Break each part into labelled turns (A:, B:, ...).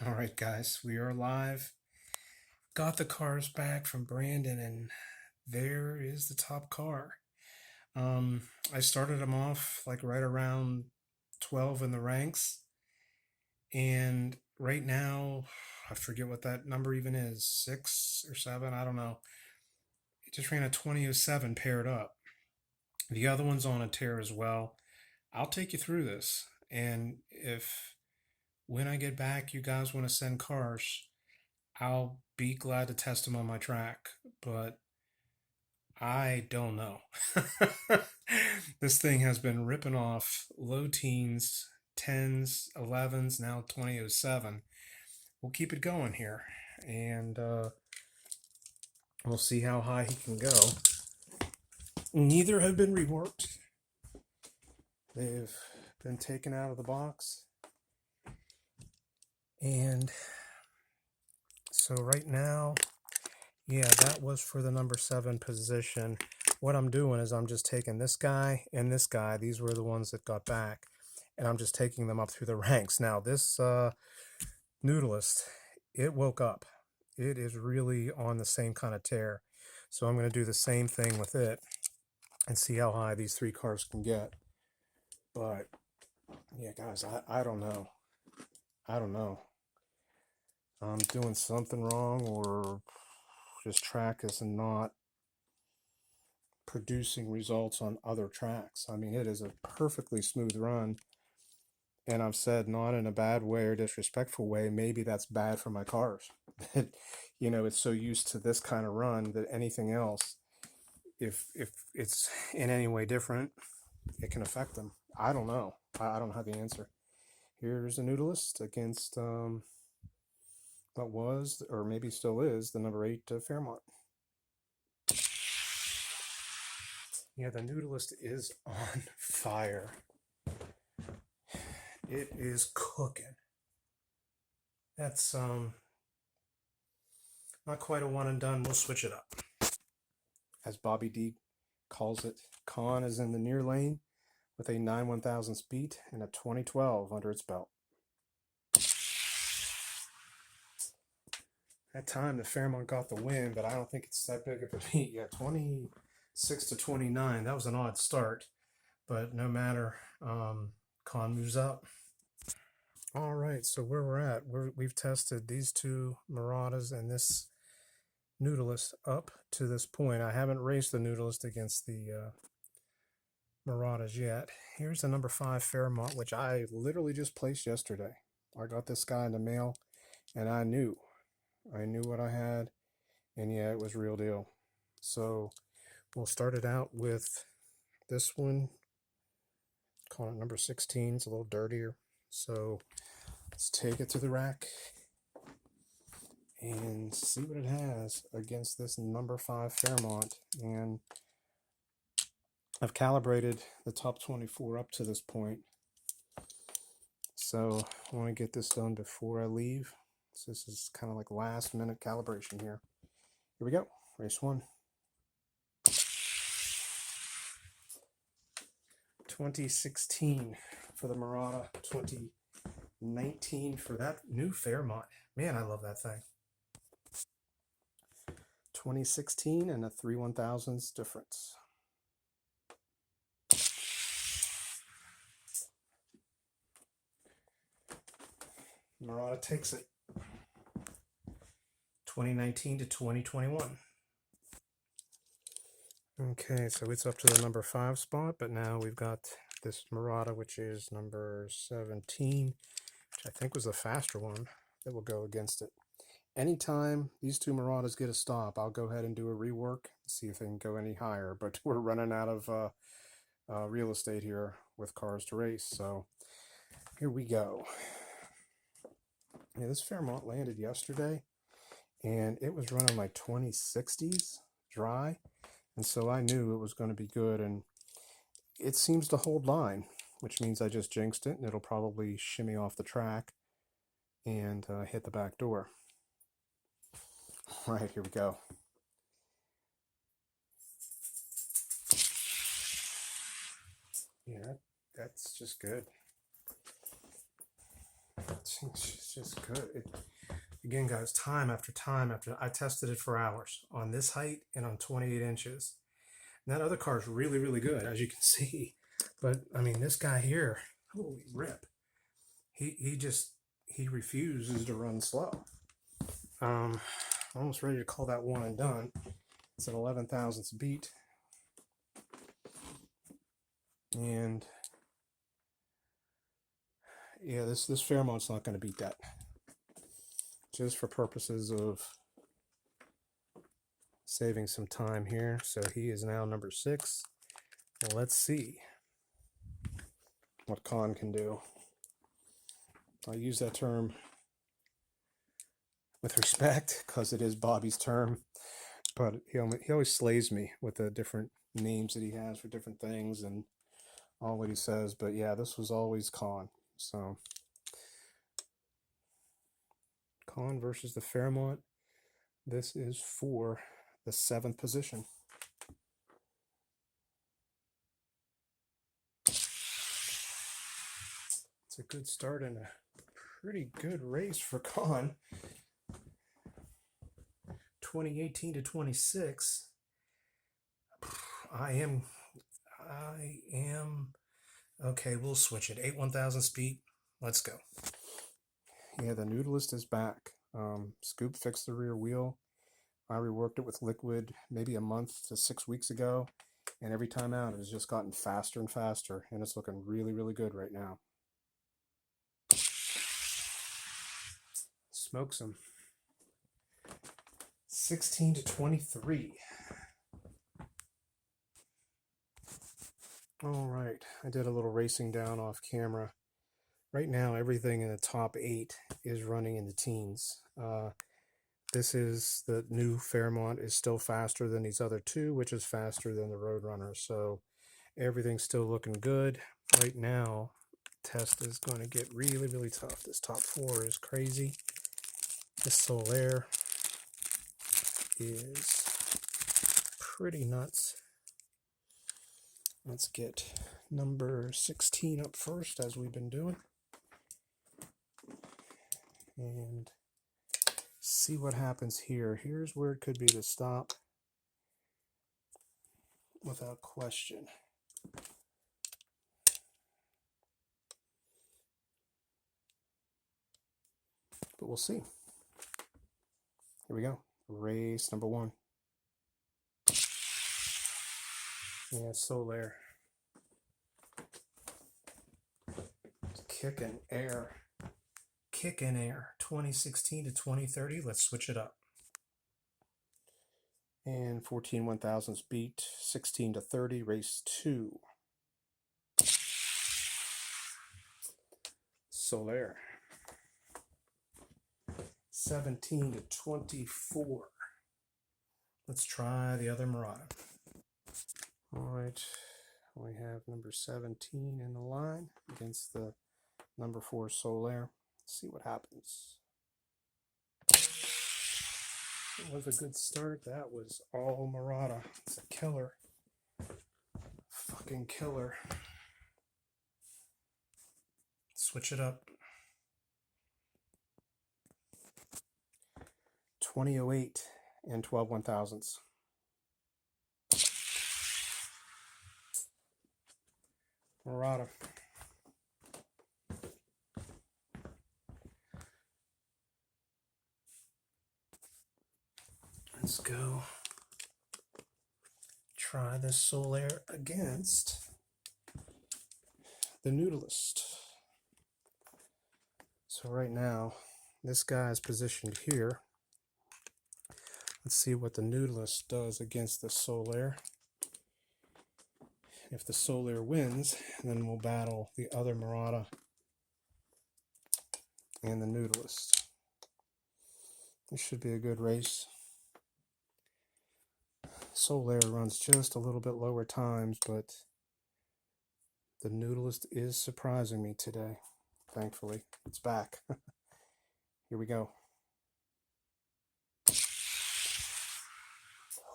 A: All right, guys, we are live. Got the cars back from Brandon, and there is the top car. Um, I started them off like right around 12 in the ranks, and right now, I forget what that number even is, 6 or 7, I don't know. It just ran a 2007 paired up. The other one's on a tear as well. I'll take you through this, and if when I get back, you guys want to send cars, I'll be glad to test them on my track, but I don't know. This thing has been ripping off low teens, 10s, 11s, now 2007. We'll keep it going here, and we'll see how high he can go. Neither have been reworked. They've been taken out of the box. And so right now, yeah, that was for the number 7 position. What I'm doing is I'm just taking this guy and this guy. These were the ones that got back. And I'm just taking them up through the ranks. Now, this Noodleist, it woke up. It is really on the same kind of tear. So I'm going to do the same thing with it and see how high these 3 cars can get. But, yeah, guys, I don't know. I don't know. I'm doing something wrong, or this track is not producing results on other tracks. I mean, it is a perfectly smooth run. And I've said, not in a bad way or disrespectful way, maybe that's bad for my cars. It's so used to this kind of run that anything else, if it's in any way different, it can affect them. I don't know. I don't have the answer. Here's a Noodleist against what was, or maybe still is, the number 8 Fairmont. Yeah, the Noodleist is on fire. It is cooking. That's not quite a one and done. We'll switch it up. As Bobby D calls it, Con is in the near lane with a 9/1000 speed and a 2012 under its belt. That time the Fairmont got the win, but I don't think it's that big of a beat. Yeah, 26 to 29. That was an odd start, but no matter. Con moves up. All right, so where we're at, we've tested these 2 Muratas and this Noodleist up to this point. I haven't raced the Noodleist against the Muratas yet. Here's the number 5 Fairmont, which I literally just placed yesterday. I got this guy in the mail, and I knew what I had, and yeah, it was real deal. So we'll start it out with this one. Call it number 16. It's a little dirtier. So let's take it to the rack and see what it has against this number 5 Fairmont. And I've calibrated the top 24 up to this point. So I want to get this done before I leave. So this is kind of like last minute calibration here. Here we go. Race 1. 2016 for the Murata, 2019 for that new Fairmont. Man, I love that thing. 2016 and a 3/1000s difference. Murata takes it. 2019 to 2021. Okay, so it's up to the number 5 spot, but now we've got this Murata, which is number 17, which I think was the faster one that will go against it. Anytime these 2 Muratas get a stop, I'll go ahead and do a rework, see if they can go any higher, but we're running out of real estate here with cars to race, so here we go. Yeah, this Fairmont landed yesterday, and it was running like 2060s dry, and so I knew it was going to be good, and it seems to hold line, which means I just jinxed it, and it'll probably shimmy off the track and hit the back door. All right, here we go. Yeah, that's just good. It's just good. Again, guys, time after time after I tested it for hours on this height and on 28 inches. And that other car is really, really good, as you can see. But I mean, this guy here, holy rip. He refuses to run slow. Almost ready to call that one and done. It's an 11 thousandths beat. And yeah, this Fairmont's not going to beat that. Just for purposes of saving some time here. So he is now number 6. Well, let's see what Con can do. I use that term with respect because it is Bobby's term, but he always slays me with the different names that he has for different things and all what he says. But yeah, this was always Con. So Con versus the Fairmont. This is for the 7th position. It's a good start and a pretty good race for Con. 2018 to 26. I am okay. We'll switch it. 8 1,000 speed. Let's go. Yeah, the Noodleist is back. Scoop fixed the rear wheel. I reworked it with liquid maybe a month to 6 weeks ago, and every time out it has just gotten faster and faster, and it's looking really, really good right now. Smokes him. 16 to 23. All right, I did a little racing down off camera. Right now, everything in the top 8 is running in the teens. This is the new Fairmont is still faster than these other 2, which is faster than the Roadrunner. So everything's still looking good. Right now, test is going to get really, really tough. This top 4 is crazy. This Solaire is pretty nuts. Let's get number 16 up first, as we've been doing. And see what happens here. Here's where it could be the stop without question. But we'll see. Here we go. Race number 1. Yeah, Solaire. Kick and air. Kick and air. 2016 to 2030. Let's switch it up. And 14 1,000ths beat. 16 to 30. Race 2. Solaire. 17 to 24. Let's try the other Murata. All right, we have number 17 in the line against the number 4 Solaire. Let's see what happens. It was a good start. That was all Murata. It's a killer. Fucking killer. Switch it up. 2008 and 12 1,000ths. Murata. Let's go try this Solaire against the Noodleist. So right now, this guy is positioned here. Let's see what the Noodleist does against the Solaire. If the Solaire wins, then we'll battle the other Murata and the Noodleist. This should be a good race. Solaire runs just a little bit lower times, but the Noodleist is surprising me today. Thankfully, it's back. Here we go.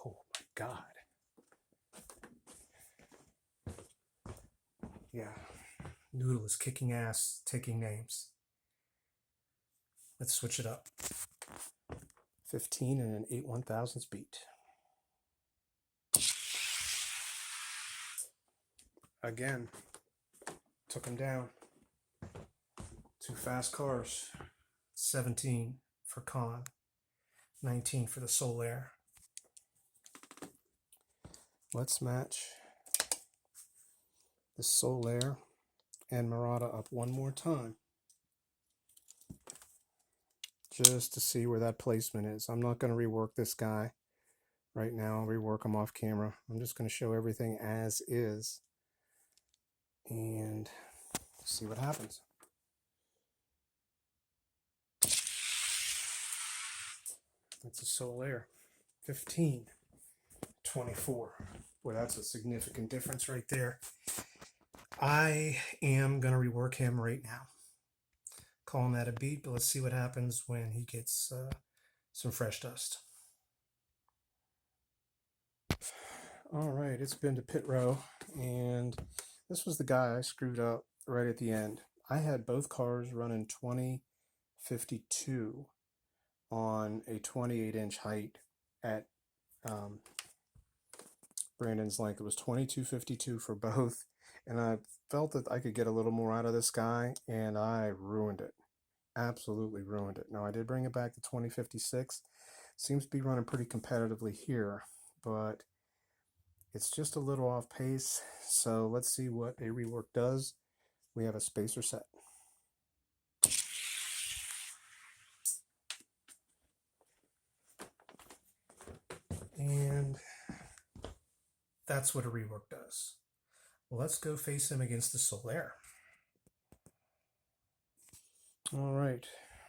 A: Oh my God. Yeah, Noodle is kicking ass, taking names. Let's switch it up. 15 and an 8/1000th beat. Again, took him down. Two fast cars. 17 for Con, 19 for the Solaire. Let's match the Solaire and Murata up one more time, just to see where that placement is. I'm not going to rework this guy right now. I'll rework him off camera. I'm just going to show everything as is and see what happens. That's a Solaire. 15, 24. Boy, that's a significant difference right there. I am going to rework him right now. Calling that a beat, but let's see what happens when he gets some fresh dust. All right, it's been to pit row, and this was the guy I screwed up right at the end. I had both cars running 2052 on a 28-inch height at Brandon's length. It was 2252 for both, and I felt that I could get a little more out of this guy, and I ruined it. Absolutely ruined it. Now, I did bring it back to 2056. Seems to be running pretty competitively here, but it's just a little off pace. So let's see what a rework does. We have a spacer set. And that's what a rework does. Well, let's go face him against the Solaire. All right,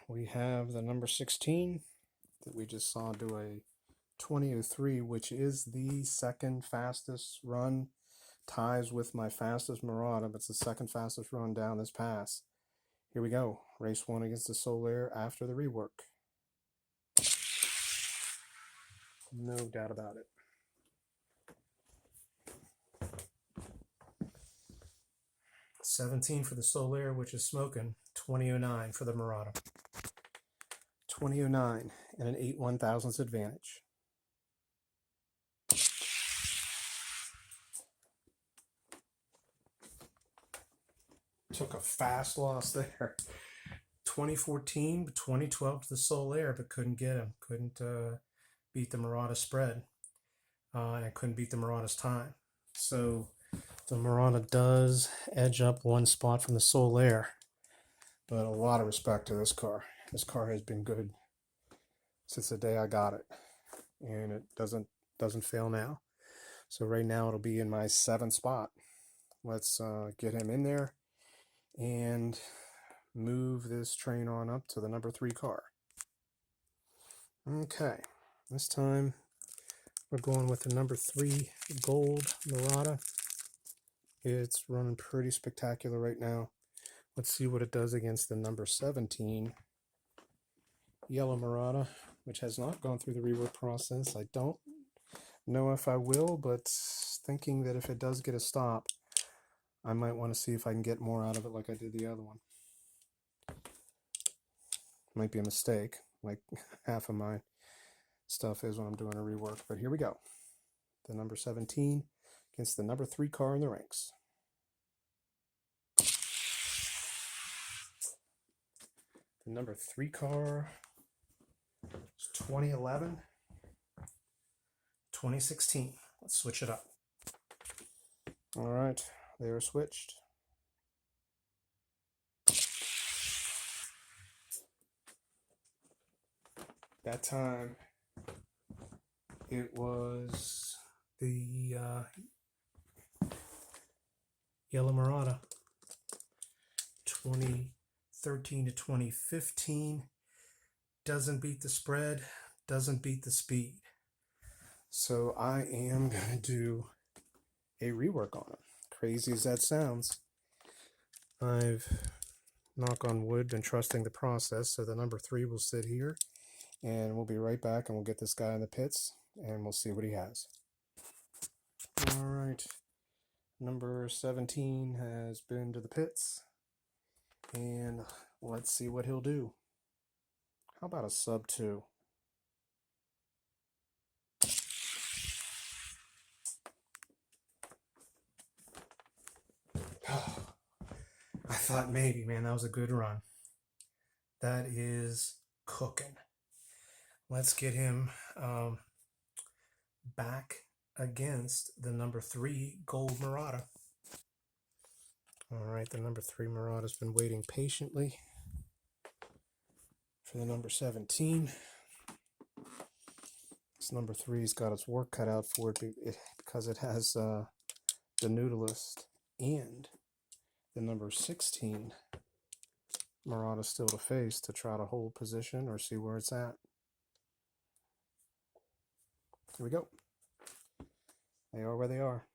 A: we have the number 16 that we just saw do a 2003, which is the second fastest run, ties with my fastest Murata, but it's the second fastest run down this pass. Here we go, race one against the Solaire after the rework. No doubt about it. $17 for the Solaire, which is smoking. $20.09 for the Murata. $20.09 and an 8/1000th advantage. Took a fast loss there. 2014, but 2012 to the Solaire, but couldn't get him. Couldn't beat the Murata spread. And couldn't beat the Murata's time. So the Murata does edge up one spot from the Solaire. But a lot of respect to this car. This car has been good since the day I got it, and it doesn't fail now. So right now it'll be in my 7th spot. Let's get him in there and move this train on up to the number 3 car. Okay, this time we're going with the number 3 gold Murata. It's running pretty spectacular right now. Let's see what it does against the number 17 yellow Murata, which has not gone through the rework process. I don't know if I will, but thinking that if it does get a stop, I might want to see if I can get more out of it like I did the other one. Might be a mistake, like half of my stuff is when I'm doing a rework, but here we go. The number 17 against the number 3 car in the ranks. The number 3 car is 2011, 2016. Let's switch it up. All right, they are switched. That time it was the yellow Murata. 2013 to 2015. Doesn't beat the spread, doesn't beat the speed. So I am going to do a rework on it. Crazy as that sounds. I've, knock on wood, been trusting the process, so the number 3 will sit here, and we'll be right back, and we'll get this guy in the pits, and we'll see what he has. All right, number 17 has been to the pits, and let's see what he'll do. How about a sub 2? I thought maybe, man, that was a good run. That is cooking. Let's get him back against the number 3 gold Murata. All right, the number 3 Murata's been waiting patiently for the number 17. This number 3's got its work cut out for it because it has the Noodleist and the number 16 Murata still to face to try to hold position or see where it's at. Here we go. They are where they are.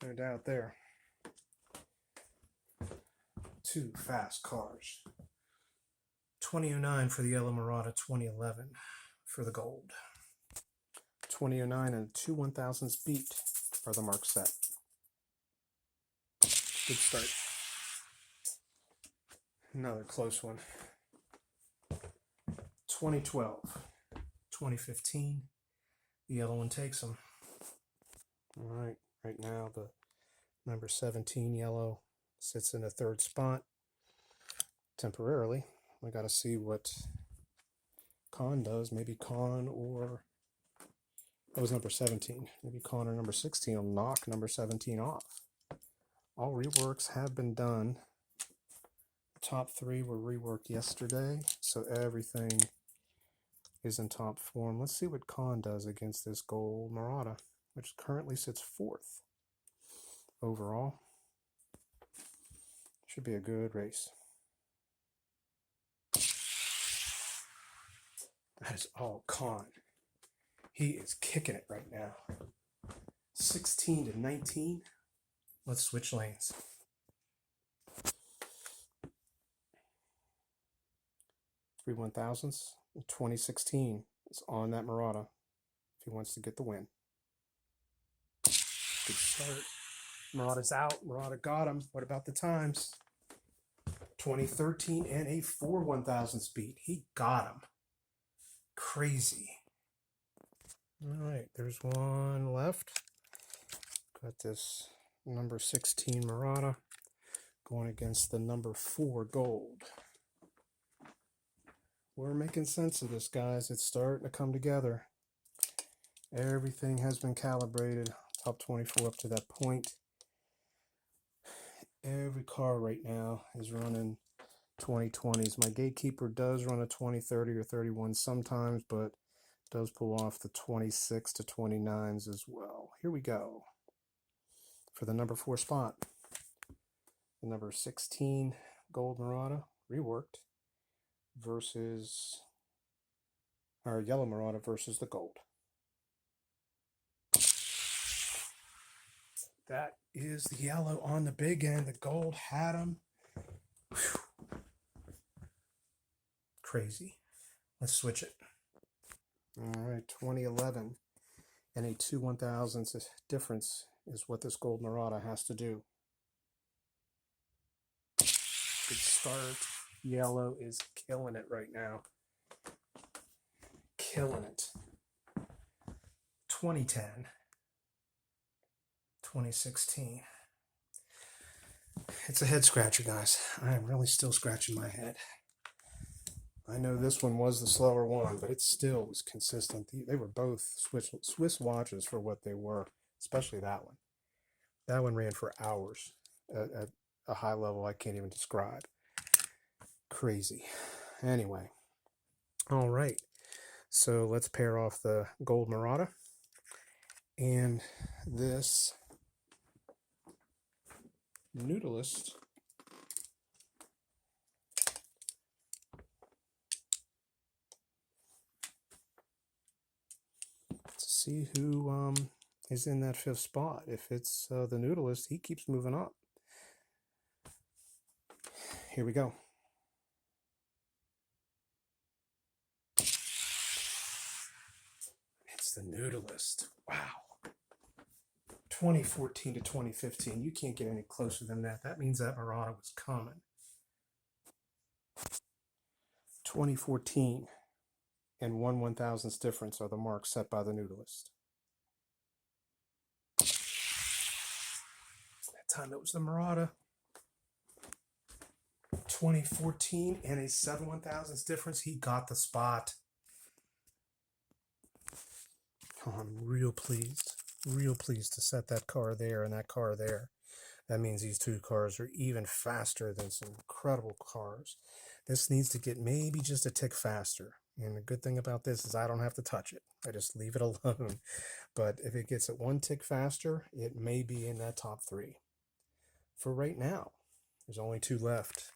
A: No doubt there. 2 fast cars. 2009 for the yellow Murata, 2011 for the gold. 2009 and 2 1,000ths beat are the marks set. Good start. Another close one. 2012, 2015. The yellow one takes them. All right, right now the number 17 yellow sits in the 3rd spot temporarily. We got to see what Con does. Maybe Con or that was number 17. Maybe Con or number 16 will knock number 17 off. All reworks have been done. The top 3 were reworked yesterday, so everything is in top form. Let's see what Con does against this gold Murata, which currently sits 4th overall. Should be a good race. That is all Con. He is kicking it right now. 16 to 19. Let's switch lanes. Three 1,000ths. 2016 is on that Murata if he wants to get the win. Good start. Murata's out. Murata got him. What about the times? 2013 and a 4 1,000ths beat. He got him. Crazy. All right, there's one left. Got this number 16 Murata going against the number 4 gold. We're making sense of this, guys. It's starting to come together. Everything has been calibrated. Top 24 up to that point. Every car right now is running 2020s. My Gatekeeper does run a 2030 or 31 sometimes, but does pull off the 26 to 29s as well. Here we go. For the number 4 spot, the number 16 gold Murata reworked versus our yellow Murata versus the gold. That is the yellow on the big end. The gold had him. Whew. Crazy. Let's switch it. All right, 2011 and a 2 1,000ths difference is what this gold Murata has to do. Good start. Yellow is killing it right now. Killing it. 2010. 2016. It's a head scratcher, guys. I am really still scratching my head. I know this one was the slower one, but it still was consistent. They were both Swiss watches for what they were, especially that one. That one ran for hours at a high level I can't even describe. Crazy. Anyway. All right. So let's pair off the gold Murata and this Noodleist to see who is in that 5th spot. If it's the Noodleist, he keeps moving up. Here we go. It's the Noodleist. Wow. 2014 to 2015. You can't get any closer than that. That means that Murata was common. 2014 and 1/1000th difference are the marks set by the noodleist. That time it was the Murata. 2014 and a 7/1000th difference. He got the spot. Oh, I'm real pleased to set that car there and that car there. That means these two cars are even faster than some incredible cars. This needs to get maybe just a tick faster. And the good thing about this is I don't have to touch it. I just leave it alone. But if it gets it one tick faster, it may be in that top 3. For right now, there's only 2 left.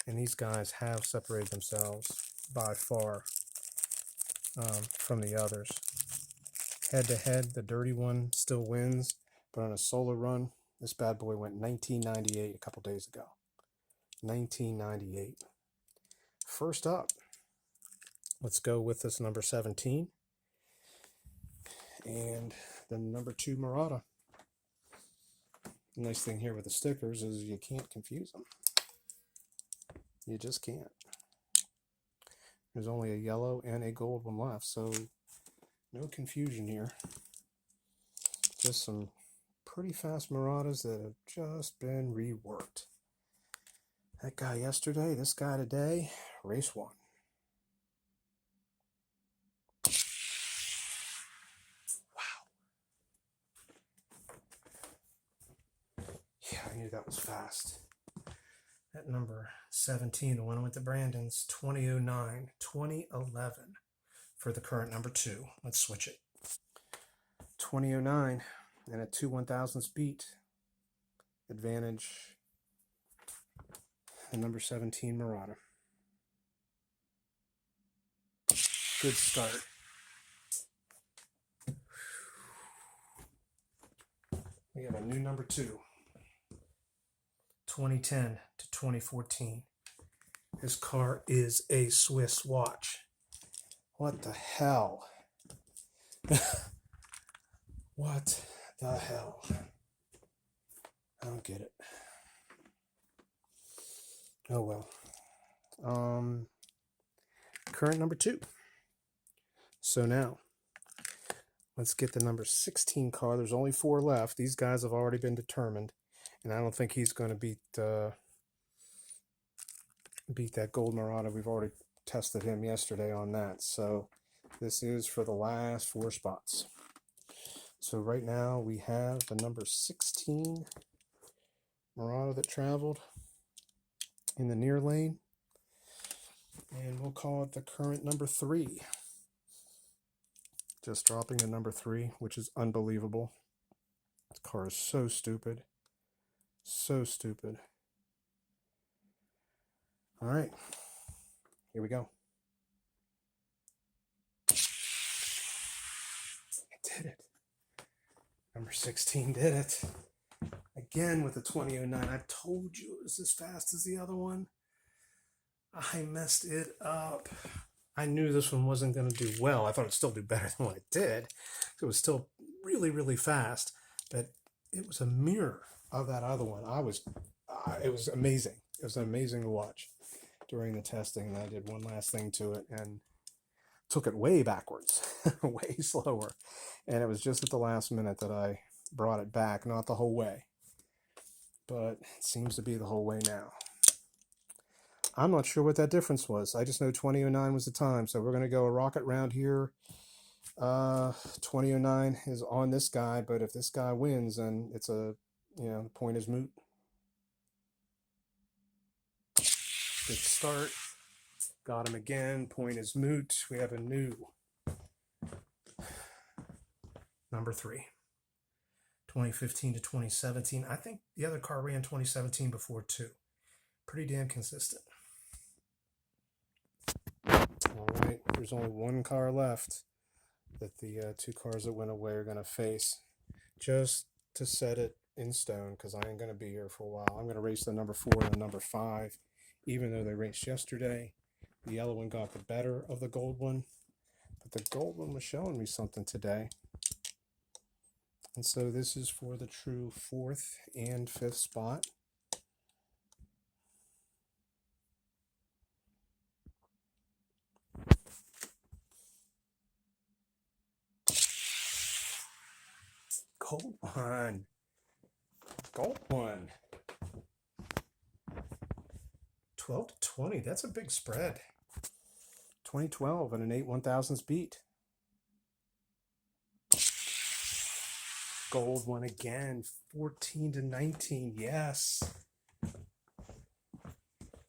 A: And these guys have separated themselves by far from the others. Head to head, the dirty one still wins, but on a solo run, this bad boy went 1998 a couple days ago. 1998. First up, let's go with this number 17 and the number 2 Murata. The nice thing here with the stickers is you can't confuse them. You just can't. There's only a yellow and a gold one left, so no confusion here. Just some pretty fast Muratas that have just been reworked. That guy yesterday, this guy today, race 1. Wow. Yeah, I knew that was fast. That number 17, the one with the Brandon's, 2009, 2011 for the current number 2. Let's switch it. 2009 and a 2/1000th beat. Advantage the number 17 Murata. Good start. We have a new number 2. 2010 to 2014. This car is a Swiss watch. What the hell? What the hell? I don't get it. Oh well. Current number 2. So now, let's get the number 16 car. There's only 4 left. These guys have already been determined, and I don't think he's going to beat that gold Murata. We've already tested him yesterday on that. So this is for the last 4 spots. So right now we have the number 16 Murata that traveled in the near lane. And we'll call it the current number 3. Just dropping the number 3, which is unbelievable. This car is so stupid. So stupid. All right. Here we go. It did it. Number 16 did it. Again with the 2009. I told you it was as fast as the other one. I messed it up. I knew this one wasn't going to do well. I thought it'd still do better than what it did. It was still really, really fast, but it was a mirror of that other one. It was amazing. It was amazing to watch during the testing. And I did one last thing to it and took it way backwards, way slower. And it was just at the last minute that I brought it back, not the whole way, but it seems to be the whole way now. I'm not sure what that difference was. I just know 2009 was the time. So we're going to go a rocket round here. 2009 is on this guy, but if this guy wins, then it's the point is moot. Good start. Got him again. Point is moot. We have a new number 3. 2015 to 2017. I think the other car ran 2017 before too. Pretty damn consistent. All right, there's only 1 car left that the 2 cars that went away are going to face. Just to set it in stone, because I ain't going to be here for a while. I'm going to race the number 4 and the number 5, even though they raced yesterday. The yellow one got the better of the gold one, but the gold one was showing me something today. And so this is for the true 4th and 5th spot. Gold one. Gold one. 12 to 20. That's a big spread. 2012 and an 8 1,000ths beat. Gold one again. 14 to 19. Yes.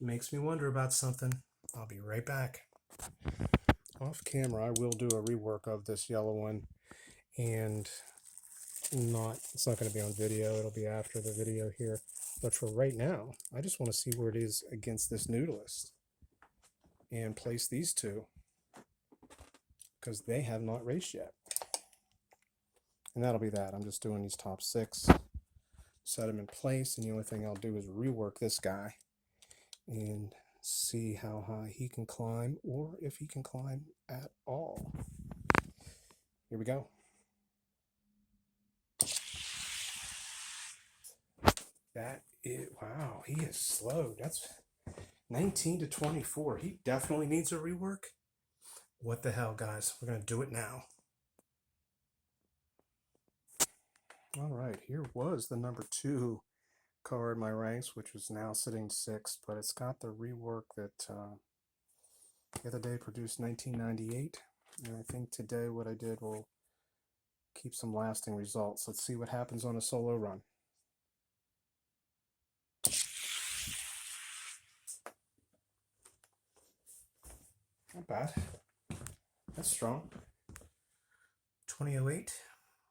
A: Makes me wonder about something. I'll be right back. Off camera, I will do a rework of this yellow one, and it's not going to be on video. It'll be after the video here. But for right now, I just want to see where it is against this noodleist and place these two because they have not raced yet. And that'll be that. I'm just doing these top 6, set them in place, and the only thing I'll do is rework this guy and see how high he can climb, or if he can climb at all. Here we go. That is, wow, he is slow. That's 19 to 24. He definitely needs a rework. What the hell, guys? We're going to do it now. All right, here was the number 2 car in my ranks, which was now sitting 6th, but it's got the rework that the other day produced 1998, and I think today what I did will keep some lasting results. Let's see what happens on a solo run. Not bad. That's strong. 2008.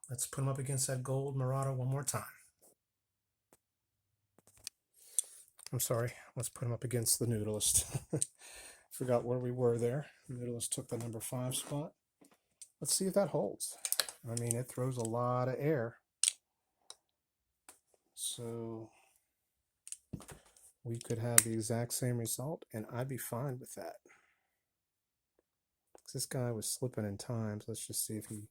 A: Let's put him up against that gold Murata one more time. I'm sorry. Let's put him up against the noodleist. Forgot where we were there. The noodleist took the number 5 spot. Let's see if that holds. I mean, it throws a lot of air. So we could have the exact same result, and I'd be fine with that. This guy was slipping in times. Let's just see if he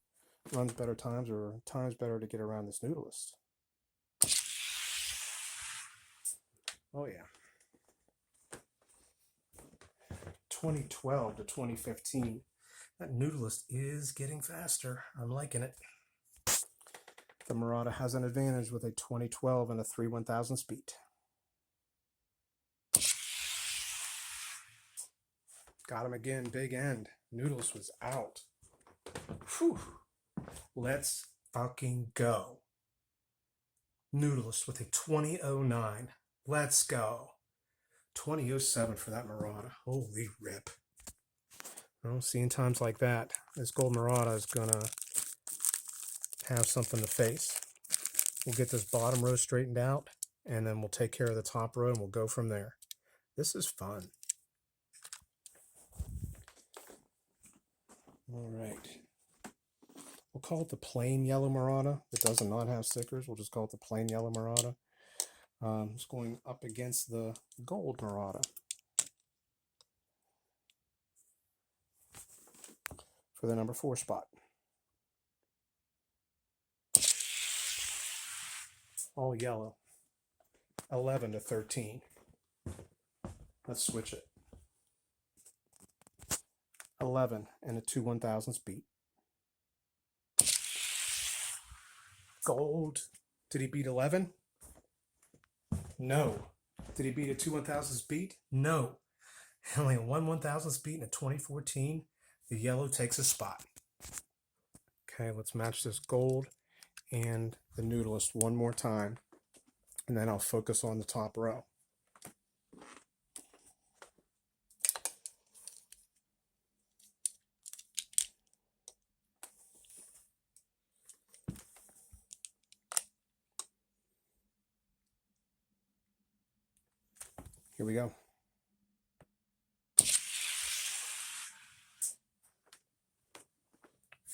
A: runs better times or times better to get around this noodleist. Oh yeah. 2012 to 2015. That noodleist is getting faster. I'm liking it. The Murata has an advantage with a 2012 and a 3 1,000 speed. Got him again, big end. Noodles was out. Whew. Let's fucking go. Noodleist with a 2009. Let's go. 2007 for that Murata. Holy rip. Well, seeing times like that, this gold Murata is going to have something to face. We'll get this bottom row straightened out, and then we'll take care of the top row, and we'll go from there. This is fun. All right. We'll call it the plain yellow Murata. It does not have stickers. We'll just call it the plain yellow Murata. It's going up against the gold Murata for the number 4 spot. All yellow. 11 to 13. Let's switch it. 11 and a 2 1,000ths beat. Gold. Did he beat 11? No. Did he beat a 2 1,000ths beat? No. Only a 1 1,000ths beat in a 2014. The yellow takes a spot. Okay, let's match this gold and the noodleist one more time, and then I'll focus on the top row. Here we go.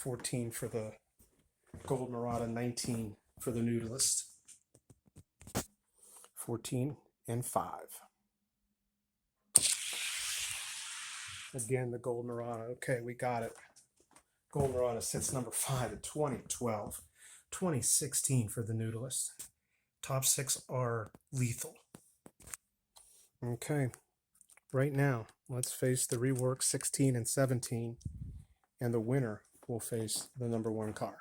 A: $14 for the gold Murata, 19 for the noodleist. 14 and 5. Again, the gold Murata. Okay, we got it. Gold Murata sits number 5 at 2012. 2016 for the noodlist. Top 6 are lethal. Okay, right now, let's face the rework 16 and 17, and the winner will face the number 1 car.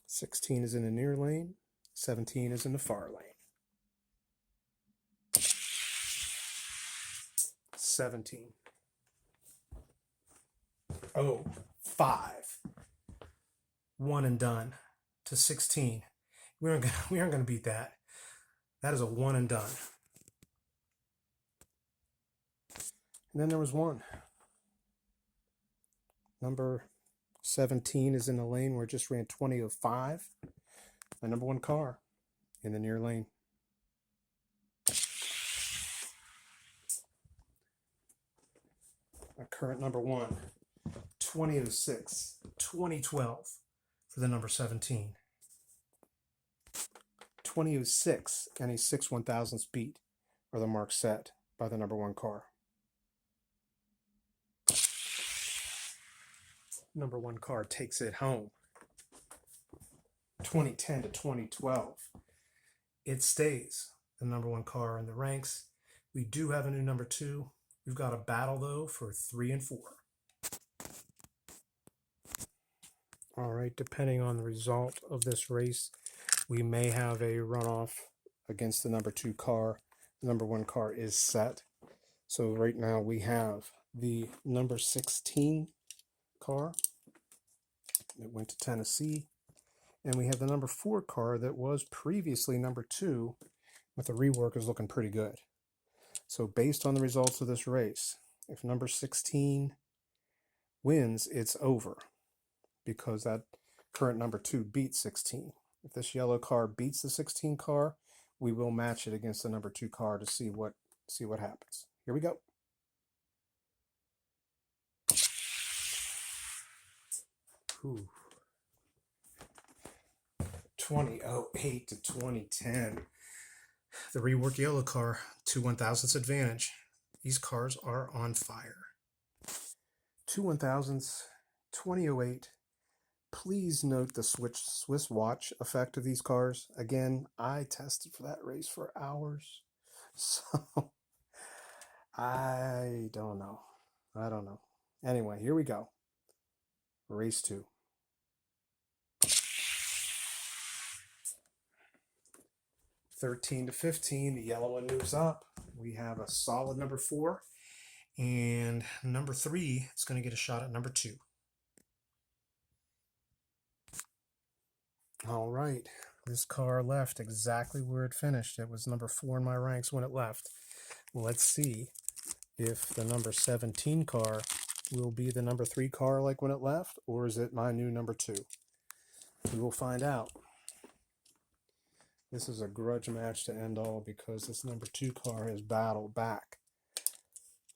A: '16 is in the near lane, 17 is in the far lane. 17. Oh, 5. One and done to 16. We aren't gonna beat that. That is a one and done. And then there was 1. Number 17 is in the lane where it just ran 20.05. The number 1 car in the near lane. Our current number 1, 20.06, 2012 for the number 17. 20.06 and a 6/1000th beat are the marks set by the number 1 car. Number 1 car takes it home. 2010 to 2012. It stays the number 1 car in the ranks. We do have a new number 2. We've got a battle, though, for 3 and 4. All right, depending on the result of this race, we may have a runoff against the number 2 car. The number 1 car is set. So right now we have the number 16 car that went to Tennessee. And we have the number 4 car that was previously number 2, but the rework is looking pretty good. So based on the results of this race, if number 16 wins, it's over because that current number 2 beats 16. If this yellow car beats the 16 car, we will match it against the number 2 car to see what happens. Here we go. Ooh. 2008 to 2010. The reworked yellow car, 2/1000ths advantage. These cars are on fire. 2/1000ths, 2008. Please note the Swiss watch effect of these cars. Again, I tested for that race for hours. So, I don't know. Anyway, here we go. Race 2. '13 to '15, the yellow one moves up. We have a solid number 4. And number 3 is going to get a shot at number 2. All right. This car left exactly where it finished. It was number 4 in my ranks when it left. Let's see if the number 17 car will be the number 3 car like when it left, or is it my new number 2? We will find out. This is a grudge match to end all because this number 2 car has battled back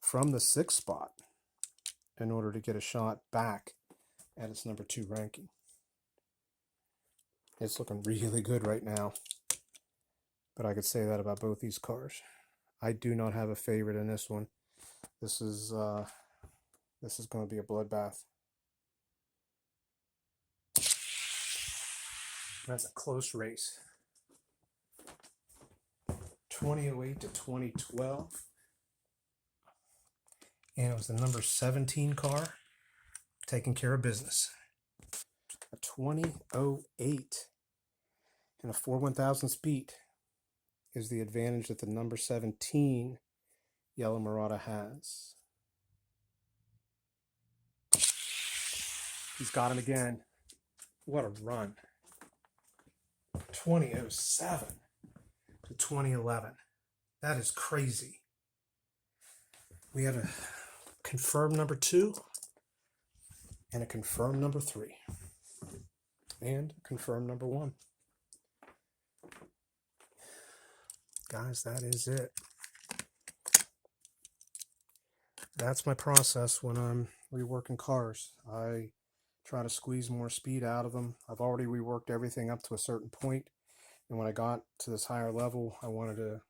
A: from the 6th spot in order to get a shot back at its number 2 ranking. It's looking really good right now, but I could say that about both these cars. I do not have a favorite in this one. This is going to be a bloodbath. That's a close race. 2008 to 2012. And it was the number 17 car taking care of business. A 2008 and a 4/1000ths beat is the advantage that the number 17 yellow Murata has. He's got him again. What a run. 2007 to 2011. That is crazy. We have a confirmed number 2 and a confirmed number 3 and a confirmed number 1. Guys, that is it. That's my process when I'm reworking cars. I try to squeeze more speed out of them. I've already reworked everything up to a certain point, and when I got to this higher level, I wanted to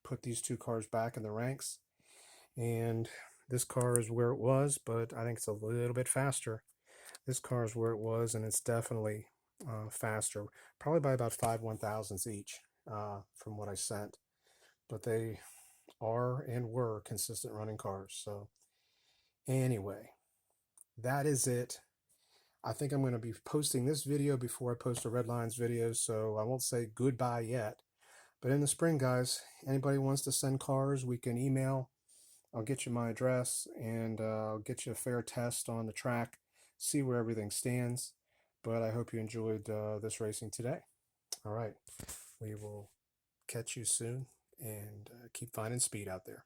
A: put these two cars back in the ranks. And this car is where it was, but I think it's a little bit faster. This car is where it was, and it's definitely faster, probably by about 5/1000s each from what I sent. But they are and were consistent running cars. So anyway, that is it. I think I'm going to be posting this video before I post a Red Lions video, so I won't say goodbye yet. But in the spring, guys, anybody wants to send cars, we can email. I'll get you my address, and I'll get you a fair test on the track, see where everything stands. But I hope you enjoyed this racing today. All right, we will catch you soon, and keep finding speed out there.